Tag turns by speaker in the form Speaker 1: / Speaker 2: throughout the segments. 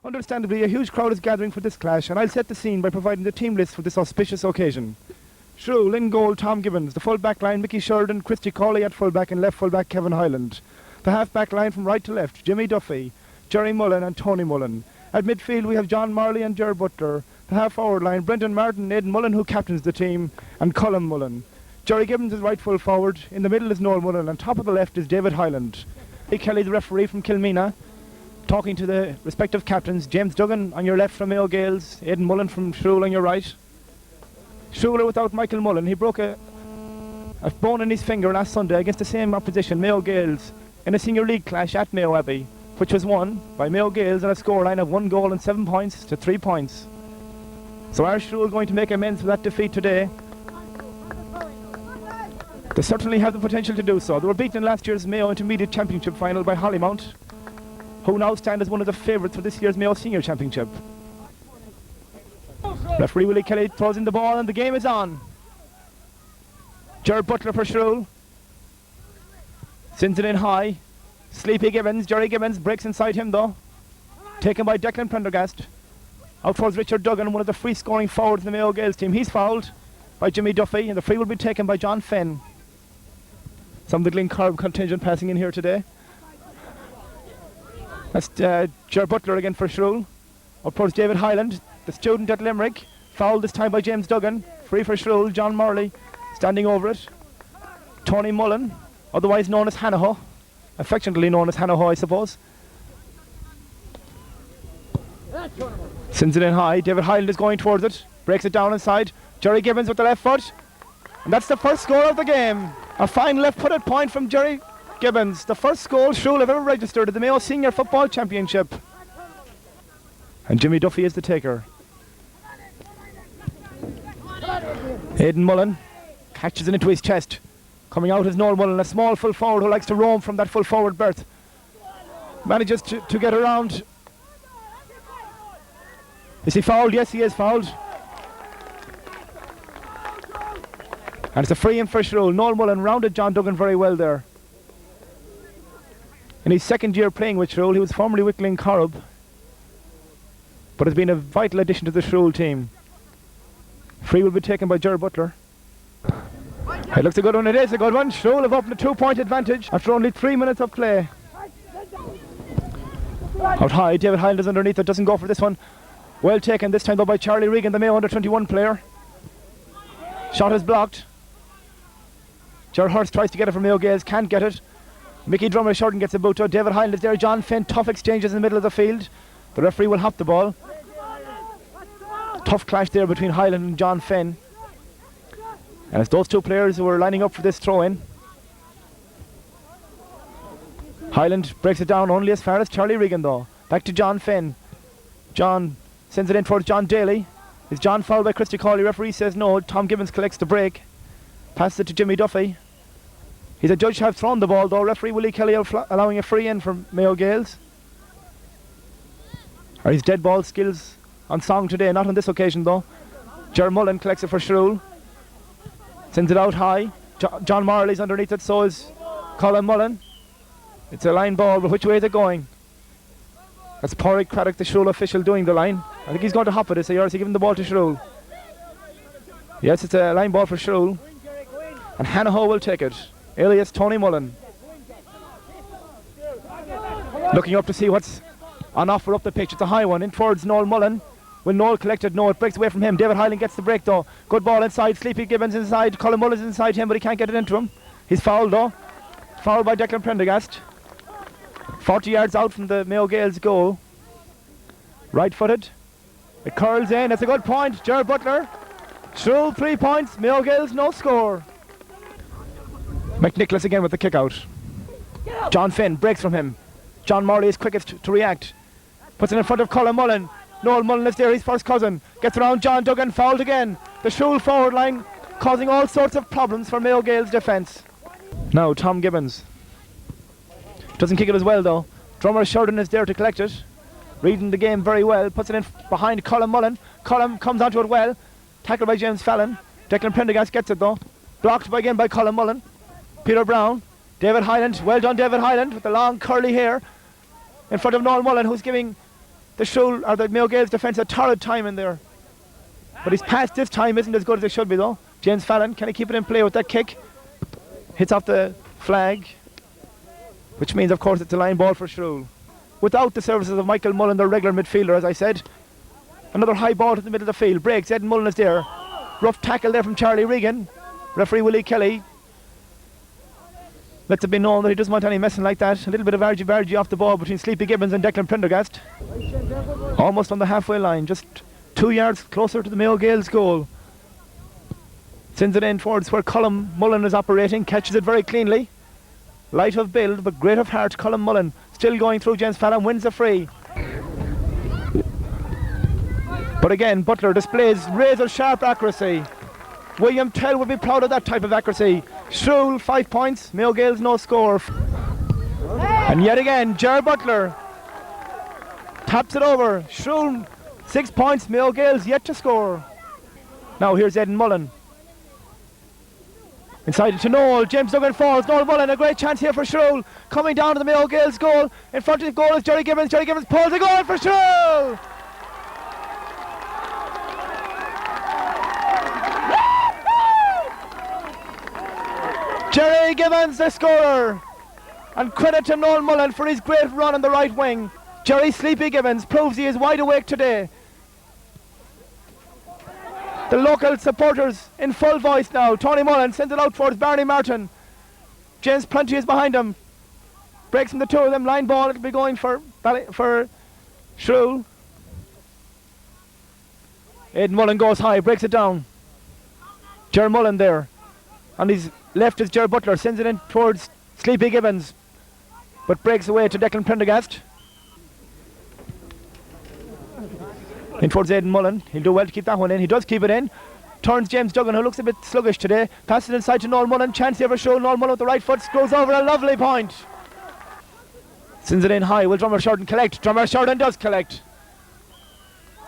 Speaker 1: Understandably, a huge crowd is gathering for this clash, and I'll set the scene by providing the team list for this auspicious occasion. Shrule in goal, Tom Gibbons. The full back line, Mickey Sheridan, Christy Cawley at full back, and left full back, Kevin Hyland. The half back line from right to left, Jimmy Duffy, Jerry Mullen and Tony Mullen. At midfield we have John Marley and Ger Butler. The half forward line, Brendan Martin, Aidan Mullen, who captains the team, and Colin Mullen. Jerry Gibbons is right full forward. In the middle is Noel Mullen, and top of the left is David Hyland. Kelly, the referee from Kilmina, talking to the respective captains. James Duggan on your left from Mayo Gaels, Aidan Mullen from Shrule on your right. Shrule without Michael Mullen. He broke a bone in his finger last Sunday against the same opposition, Mayo Gaels, in a senior league clash at Mayo Abbey, which was won by Mayo Gaels on a scoreline of 1 goal and 7 points to 3 points. So are Shrule going to make amends for that defeat today? They certainly have the potential to do so. They were beaten in last year's Mayo Intermediate Championship final by Hollymount, who now stand as one of the favourites for this year's Mayo Senior Championship. Referee Willie Kelly throws in the ball and the game is on. Ger Butler for Shrule. Sends it in high. Sleepy Gibbons, Jerry Gibbons breaks inside him though. Taken by Declan Prendergast. Out towards Richard Duggan, one of the free scoring forwards in the Mayo Gaels team. He's fouled by Jimmy Duffy, and the free will be taken by John Fenn. Some of the Glencorb contingent passing in here today. That's Ger Butler again for Shrule. Up towards David Hyland, the student at Limerick. Fouled this time by James Duggan. Free for Shrule, John Morley standing over it. Tony Mullen, otherwise known as Hanaho. Affectionately known as Hanaho, I suppose. Sends it in high. David Hyland is going towards it. Breaks it down inside. Jerry Gibbons with the left foot. And that's the first score of the game. A fine left-footed point from Jerry Gibbons. The first goal Shrule have ever registered at the Mayo Senior Football Championship. And Jimmy Duffy is the taker. Aidan Mullen catches it into his chest. Coming out is Noel Mullen, a small full forward who likes to roam from that full forward berth. Manages to get around. Is he fouled? Yes, he is fouled. And it's a free in for Shrule. Noel Mullen rounded John Duggan very well there. In his second year playing with Shrule, he was formerly with Glencorb, but has been a vital addition to the Shrule team. Free will be taken by Ger Butler. It looks a good one. It is a good one. Shrule have opened a 2-point advantage after only 3 minutes of play. Out high, David Hyland is underneath it, doesn't go for this one. Well taken this time though by Charlie Regan, the Mayo under-21 player. Shot is blocked. Ger Hurst tries to get it from Mayo Gaels, can't get it. Mickey Drummer Shorten gets a boot out. David Hyland is there. John Finn, tough exchanges in the middle of the field. The referee will hop the ball. Tough clash there between Hyland and John Finn. And it's those two players who are lining up for this throw-in. Hyland breaks it down only as far as Charlie Regan though. Back to John Finn. John sends it in towards John Daly. Is John fouled by Christy Cawley? Referee says no. Tom Gibbons collects the break. Passes it to Jimmy Duffy. He's a judge to have thrown the ball though. Referee Willie Kelly allowing a free in from Mayo Gaels. Are his dead ball skills on song today? Not on this occasion though. Ger Mullen collects it for Shrule. Sends it out high. John Marley's underneath it, so is Colin Mullen. It's a line ball, but which way is it going? That's Porrick Craddock, the Shrule official, doing the line. I think he's going to hop it, or is he giving the ball to Shrule? Yes, it's a line ball for Shrule. And Hanaho will take it. Alias Tony Mullen. Looking up to see what's on offer up the pitch. It's a high one in towards Noel Mullen. Will Noel collect it? No, it breaks away from him. David Hyland gets the break though. Good ball inside. Sleepy Gibbons inside. Colin Mullen's inside him, but he can't get it into him. He's fouled though. Fouled by Declan Prendergast. 40 yards out from the Mayo Gaels goal. Right footed. It curls in. It's a good point. Ger Butler. Shrule 3 points. Mayo Gaels no score. McNicholas again with the kick out. John Finn breaks from him. John Morley is quickest to react. Puts it in front of Colin Mullen. Noel Mullen is there, his first cousin. Gets around John Duggan, fouled again. The Shrule forward line causing all sorts of problems for Mayo Gaels defence. Now Tom Gibbons. Doesn't kick it as well though. Drummer Sheridan is there to collect it. Reading the game very well. Puts it in behind Colin Mullen. Colin comes onto it well. Tackled by James Fallon. Declan Prendergast gets it though. Blocked again by Colin Mullen. Peter Brown. David Hyland. Well done David Hyland with the long curly hair. In front of Noel Mullen, who's giving the Shrule, or the Mayo Gaels defence a torrid time in there. But his pass this time isn't as good as it should be though. James Fallon, can he keep it in play with that kick? Hits off the flag, which means of course it's a line ball for Shrule. Without the services of Michael Mullen, their regular midfielder, as I said. Another high ball to the middle of the field, breaks, Ed Mullen is there. Rough tackle there from Charlie Regan. Referee Willie Kelly lets it be known that he doesn't want any messing like that. A little bit of argy-bargy off the ball between Sleepy Gibbons and Declan Prendergast. Almost on the halfway line, just 2 yards closer to the Mayo Gaels goal. Sends it in towards where Colm Mullen is operating, catches it very cleanly. Light of build, but great of heart, Colm Mullen. Still going through James Fallon, wins the free. But again, Butler displays razor-sharp accuracy. William Tell would be proud of that type of accuracy. Shrule, 5 points. Mayo Gaels, no score. And yet again, Ger Butler taps it over. Shrule, 6 points. Mayo Gaels yet to score. Now here's Ed Mullen. Inside to Noel. James Duggan falls. Noel Mullen, a great chance here for Shrule. Coming down to the Mayo Gaels goal. In front of the goal is Jerry Gibbons. Jerry Gibbons pulls a goal for Shrule. Jerry Gibbons, the scorer. And credit to Noel Mullen for his great run on the right wing. Jerry Sleepy Gibbons proves he is wide awake today. The local supporters in full voice now. Tony Mullen sends it out towards Barney Martin. James Prunty is behind him. Breaks from the two of them. Line ball, it'll be going for Shrule. Aidan Mullen goes high, breaks it down. Ger Mullen there. On his left is Ger Butler, sends it in towards Sleepy Gibbons, but breaks away to Declan Prendergast. In towards Aidan Mullen, he'll do well to keep that one in, he does keep it in. Turns James Duggan, who looks a bit sluggish today, passes it inside to Noel Mullen, chance here for Shrule. Noel Mullen with the right foot, scores over a lovely point. Sends it in high, will Drummer Sheridan collect? Drummer Sheridan does collect.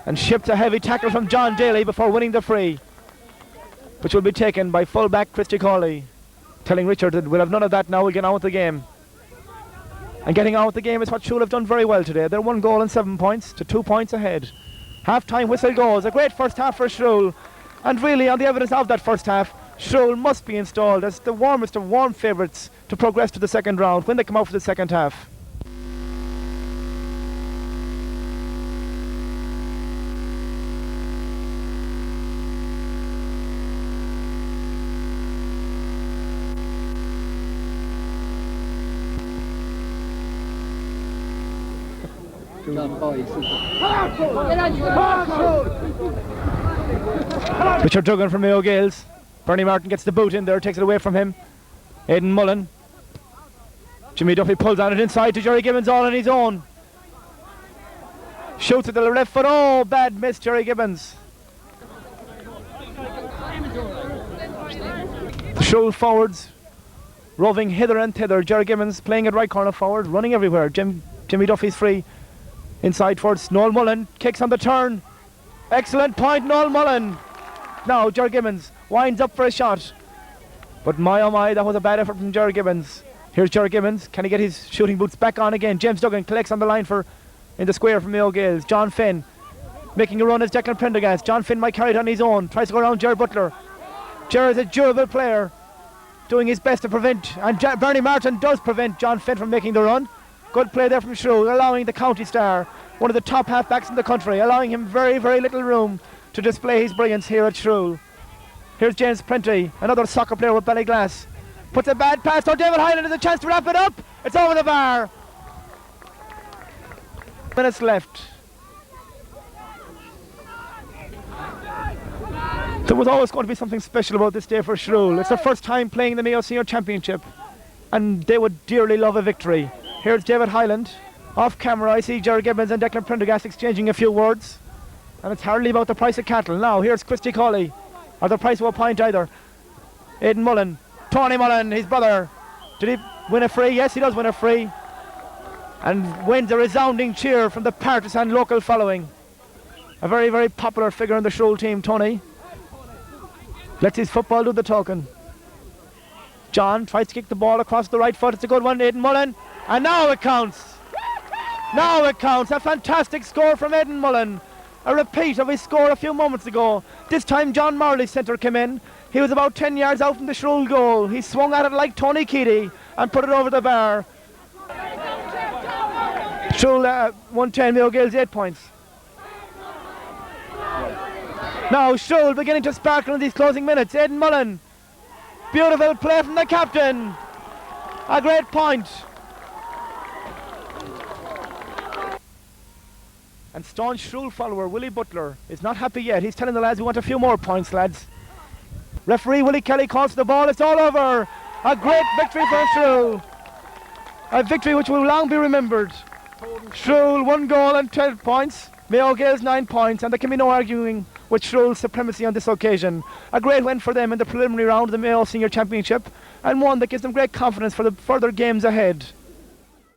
Speaker 1: And ships a heavy tackle from John Daly before winning the free, which will be taken by full-back Christy Cawley, telling Richard that we'll have none of that now, we'll get on with the game. And getting on with the game is what Shrule have done very well today. They're 1 goal and 7 points to 2 points ahead. Half-time whistle goes, a great first half for Shrule. And really, on the evidence of that first half, Shrule must be installed as the warmest of warm favourites to progress to the second round when they come out for the second half. Richard Duggan from Mayo Gaels. Bernie Martin gets the boot in there, takes it away from him. Aidan Mullen. Jimmy Duffy pulls on it inside to Jerry Gibbons all on his own. Shoots at the left foot. Oh, bad miss, Jerry Gibbons. The Shrule forwards roving hither and thither. Jerry Gibbons playing at right corner forward, running everywhere. Jimmy Duffy's free. Inside towards Noel Mullen, kicks on the turn. Excellent point, Noel Mullen. Now Jerry Gibbons winds up for a shot. But my oh my, that was a bad effort from Jerry Gibbons. Here's Jerry Gibbons, can he get his shooting boots back on again? James Duggan collects on the line in the square from Mayo Gaels. John Finn making a run as Declan Prendergast. John Finn might carry it on his own, tries to go around Ger Butler. Ger is a durable player, doing his best to prevent, and Bernie Martin does prevent John Finn from making the run. Good play there from Shrule, allowing the county star, one of the top half-backs in the country, allowing him very, very little room to display his brilliance here at Shrule. Here's James Prunty, another soccer player with Ballyglass. Puts a bad pass to David Hyland, has a chance to wrap it up. It's over the bar. Minutes left. There was always going to be something special about this day for Shrule. It's their first time playing the Mayo Senior Championship, and they would dearly love a victory. Here's David Hyland. Off camera I see Jerry Gibbons and Declan Prendergast exchanging a few words, and it's hardly about the price of cattle. Now here's Christy Cawley, or the price of a pint either. Aidan Mullen, Tony Mullen, his brother. Did he win a free? Yes, he does win a free, and wins a resounding cheer from the partisan local following. A very, very popular figure in the Shrule team, Tony. Lets his football do the talking. John tries to kick the ball across the right foot. It's a good one, Aidan Mullen. And now it counts. Now it counts. A fantastic score from Aidan Mullen. A repeat of his score a few moments ago. This time John Marley's centre came in. He was about 10 yards out from the Shrule goal. He swung at it like Tony Keady and put it over the bar. Shrule 110, Mayo Gaels 8 points. Now Shrule beginning to sparkle in these closing minutes. Aidan Mullen. Beautiful play from the captain. A great point. And staunch Shrule follower Willie Butler is not happy yet. He's telling the lads we want a few more points, lads. Referee Willie Kelly calls for the ball. It's all over. A great victory for Shrule. A victory which will long be remembered. Shrule 1 goal and 12 points. Mayo Gaels 9 points, and there can be no arguing with Shrule's supremacy on this occasion. A great win for them in the preliminary round of the Mayo Senior Championship, and one that gives them great confidence for the further games ahead.